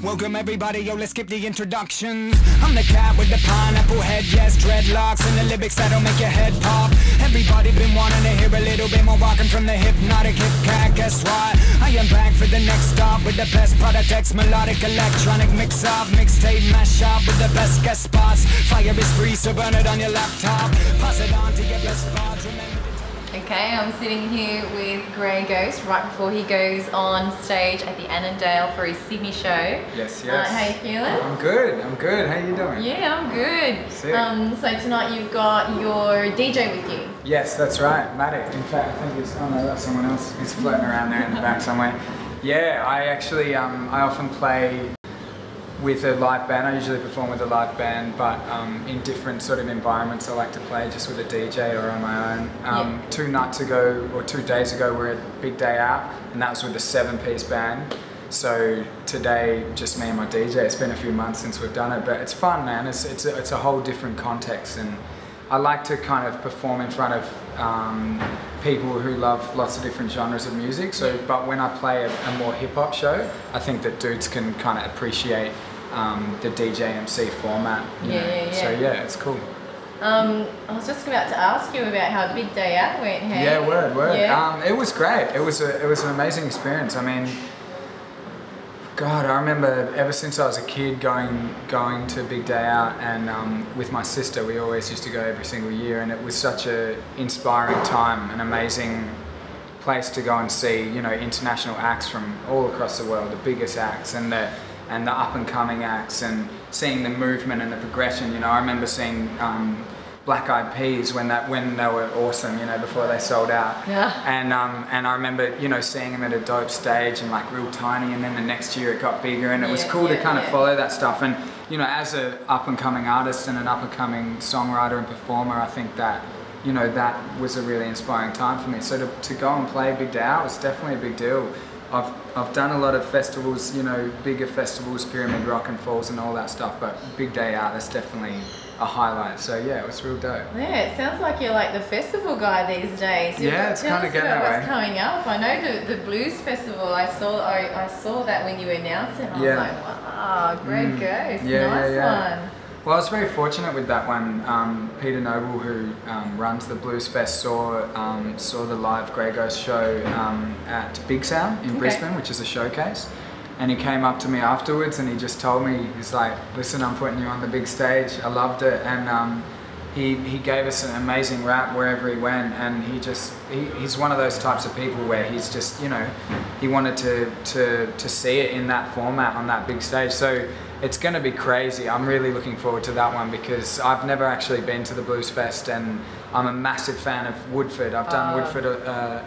Welcome everybody, yo, let's skip the introductions. I'm the cat with the pineapple head, yes, dreadlocks, and the lyrics that'll make your head pop. Everybody been wanting to hear a little bit more rockin' from the hypnotic hip cat. Guess what? I am back for the next stop with the best product X melodic electronic mix up, mixtape mash up with the best guest spots. Fire is free, so burn it on your laptop. Pass it on to your best spots. Remember. Okay, I'm sitting here with Grey Ghost right before he goes on stage at the Annandale for his Sydney show. Yes. How you feeling? I'm good. How you doing? Yeah, I'm good. Sick. So tonight you've got your DJ with you. Yes, that's right, Matic. In fact, I think he's, oh no, that's someone else. He's floating around there in the back somewhere. Yeah, I actually, I often play with a live band. I usually perform with a live band, but in different sort of environments I like to play just with a DJ or on my own. 2 nights ago, or 2 days ago, we were at Big Day Out, and that was with a 7-piece band. So today, just me and my DJ. It's been a few months since we've done it, but it's fun, man. It's a whole different context, and I like to kind of perform in front of people who love lots of different genres of music. So, but when I play a more hip-hop show, I think that dudes can kind of appreciate the DJ MC format. Yeah. So yeah, it's cool. I was just about to ask you about how Big Day Out went. Hey? Yeah, word. Yeah. It was great. It was an amazing experience. I mean, God, I remember ever since I was a kid going to Big Day Out, and with my sister, we always used to go every single year, and it was such a inspiring time, an amazing place to go and see, you know, international acts from all across the world, the biggest acts and the up and coming acts, and seeing the movement and the progression. You know, I remember seeing Black Eyed Peas when they were awesome, you know, before they sold out. Yeah. And I remember, you know, seeing them at a dope stage and like real tiny, and then the next year it got bigger, and it was cool to kind of follow that stuff. And you know, as a up and coming artist and an up and coming songwriter and performer, I think that, you know, that was a really inspiring time for me. So to go and play Big Day Out was definitely a big deal. I've done a lot of festivals, you know, bigger festivals, Pyramid Rock and Falls and all that stuff, but Big Day Out, that's definitely a highlight. So yeah, it was real dope. Yeah, it sounds like you're like the festival guy these days. Yeah, it's kind of getting that way. What's coming up? I know the Blues Festival. I saw that when you announced it. I was like, wow, Grey Ghost, nice one. Well, I was very fortunate with that one. Peter Noble, who runs the Blues Fest, saw the live Grey Ghost show at Big Sound in Brisbane, which is a showcase. And he came up to me afterwards and he just told me, he's like, listen, I'm putting you on the big stage. I loved it. And he gave us an amazing rap wherever he went. And he's one of those types of people where he's just, you know, he wanted to see it in that format on that big stage. So it's going to be crazy. I'm really looking forward to that one because I've never actually been to the Blues Fest, and I'm a massive fan of Woodford. I've done Woodford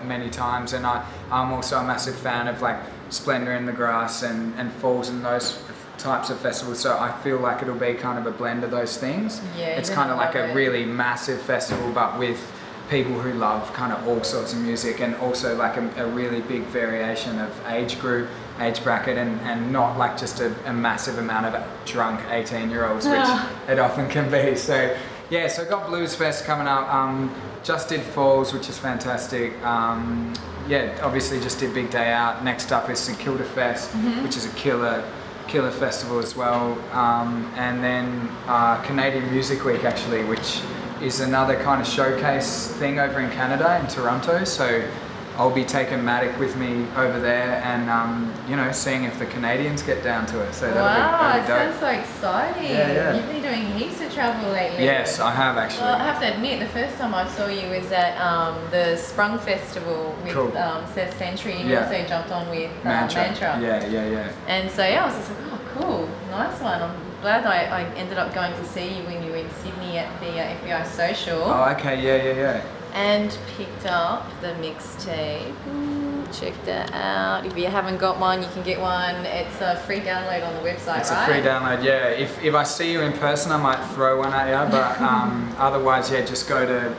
many times, and I'm also a massive fan of like Splendour in the Grass and Falls and those types of festivals. So I feel like it'll be kind of a blend of those things. Yeah, it's kind of like a really massive festival, but with people who love kind of all sorts of music, and also like a really big variation of age group, age bracket, and not like just a massive amount of drunk 18-year-olds, which it often can be. So yeah, so got Blues Fest coming up. Just did Falls, which is fantastic. Yeah, obviously just did Big Day Out. Next up is St Kilda Fest, which is a killer festival as well. And then Canadian Music Week actually, which is another kind of showcase thing over in Canada, in Toronto. So I'll be taking Matic with me over there, and you know, seeing if the Canadians get down to it. So that'll be dope. Sounds so exciting. Yeah. You've been doing heaps of travel lately. Yes, I have actually. Well, I have to admit, the first time I saw you was at the Sprung Festival with Seth Century, and you also jumped on with Mantra. Yeah. And so yeah, I was just like, oh cool, nice one. I'm glad I ended up going to see you when you were in Sydney at the FBI Social. Oh, okay, yeah. And picked up the mixtape. Check that out. If you haven't got one, you can get one. It's a free download on the website, It's a free download, yeah. If I see you in person, I might throw one at you, but otherwise, yeah, just go to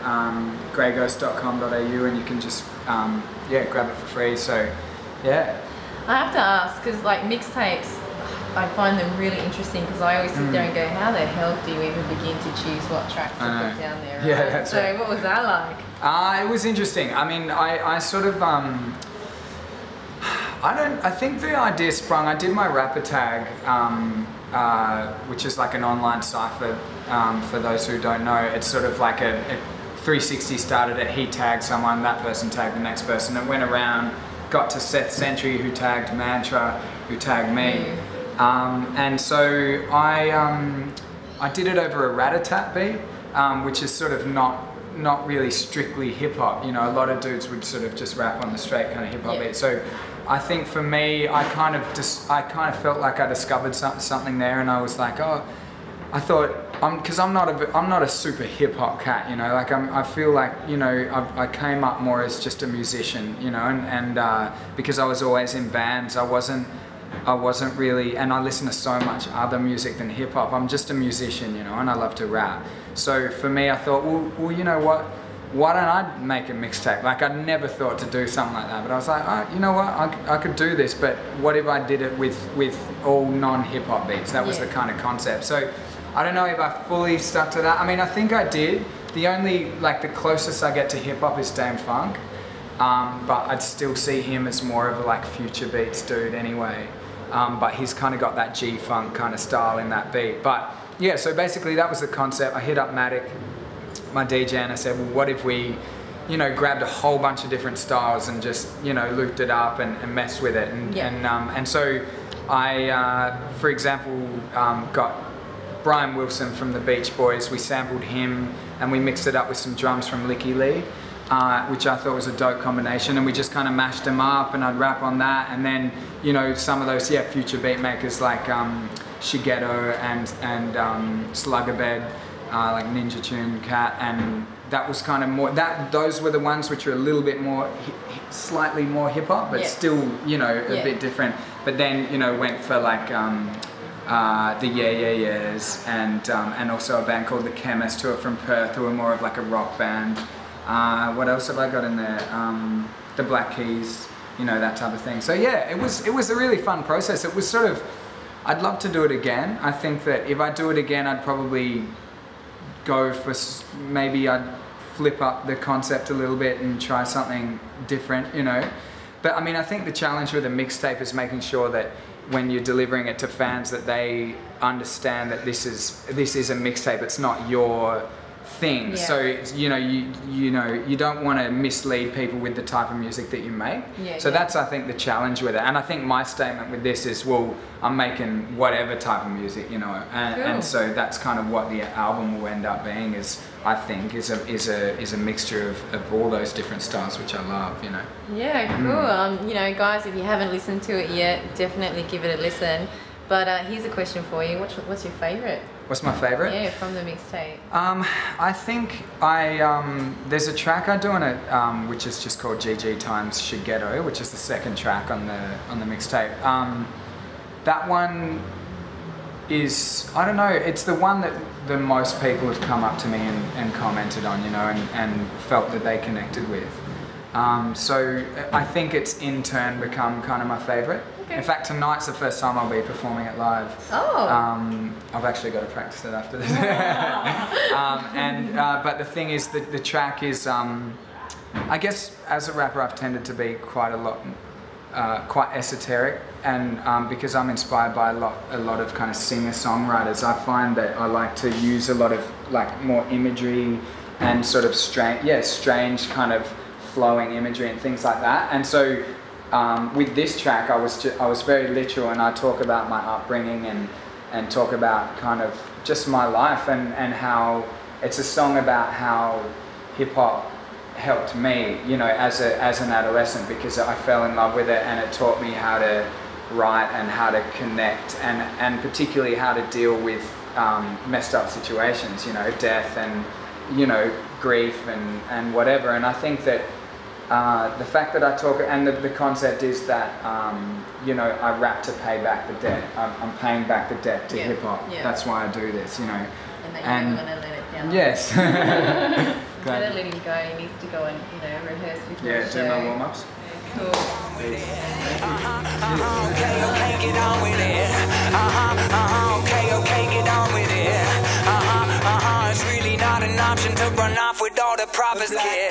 greyghost.com.au and you can just grab it for free. So yeah. I have to ask, because like mixtapes, I find them really interesting because I always sit there and go, how the hell do you even begin to choose what tracks to put down there? Right? Yeah, that's right. So what was that like? It was interesting. I mean, I sort of, I think the idea sprung, I did my rapper tag, which is like an online cipher, for those who don't know. It's sort of like a 360 started it, he tagged someone, that person tagged the next person. It went around, got to Seth Sentry, who tagged Mantra, who tagged me. And so I did it over a rat-a-tat beat, which is sort of not really strictly hip-hop. You know, a lot of dudes would sort of just rap on the straight kind of hip-hop beat. So I think for me, I kind of felt like I discovered something there, and I was like, oh, I thought, because I'm not a super hip hop cat, you know. Like I feel like, you know, I came up more as just a musician, you know, and because I was always in bands, I wasn't really, and I listen to so much other music than hip hop. I'm just a musician, you know, and I love to rap. So for me, I thought, well, you know what? Why don't I make a mixtape? Like, I never thought to do something like that, but I was like, oh, you know what? I could do this, but what if I did it with all non-hip hop beats? That was the kind of concept. So I don't know if I fully stuck to that. I mean, I think I did. The only, like, the closest I get to hip hop is Dame Funk, but I'd still see him as more of a, like, future beats dude anyway. But he's kind of got that G-funk kind of style in that beat. But yeah, so basically that was the concept. I hit up Matic, my DJ, and I said, well, what if we, you know, grabbed a whole bunch of different styles and just, you know, looped it up and messed with it. And so I, for example, got Brian Wilson from the Beach Boys. We sampled him and we mixed it up with some drums from Licky Lee, which I thought was a dope combination, and we just kind of mashed them up, and I'd rap on that. And then, you know, some of those, future beat makers like Shigeto and Slugabed, like Ninja Tune Cat, and that was kind of more, those were the ones which were a little bit more, slightly more hip hop, but still, you know, a bit different. But then, you know, went for like the Yeah Yeah Yeahs, and also a band called The Chemist, who are from Perth, who are more of like a rock band. What else have I got in there? The Black Keys, you know, that type of thing. So yeah, it was a really fun process. It was sort of, I'd love to do it again. I think that if I do it again, I'd probably go for, maybe I'd flip up the concept a little bit and try something different, you know. But I mean, I think the challenge with a mixtape is making sure that when you're delivering it to fans, that they understand that this is a mixtape. It's not your thing. So you know, you don't want to mislead people with the type of music that you make. That's, I think, the challenge with it. And I think my statement with this is, well, I'm making whatever type of music, you know, and so that's kind of what the album will end up being. Is, I think, is a mixture of all those different styles, which I love, you know. Yeah, cool. You know, guys, if you haven't listened to it yet, definitely give it a listen. But here's a question for you. What's your favourite? What's my favourite? Yeah, from the mixtape. I think there's a track I do on it, which is just called GG times Shigeto, which is the second track on the mixtape. That one is, I don't know, it's the one that the most people have come up to me and commented on, you know, and felt that they connected with. So I think it's in turn become kind of my favourite. In fact, tonight's the first time I'll be performing it live. I've actually got to practice it after this. But the thing is, the track is, I guess as a rapper I've tended to be quite esoteric, and because I'm inspired by a lot of kind of singer-songwriters, I find that I like to use a lot of like more imagery and sort of strange kind of flowing imagery and things like that. And so with this track, I was very literal, and I talk about my upbringing and talk about kind of just my life, and how it's a song about how hip hop helped me, you know, as an adolescent, because I fell in love with it, and it taught me how to write and how to connect, and particularly how to deal with messed up situations, you know, death and, you know, grief and whatever. And I think that the fact that I talk, and the concept is that, you know, I rap to pay back the debt. I'm paying back the debt to hip hop. That's why I do this, you know. And you're going to let it down. Yes. Gotta let him go. He needs to go and, you know, rehearse before the show. Do my warm-ups. Cool. Okay, get on with it. Okay, get on with it. It's really not an option to run off with all the profits, kid.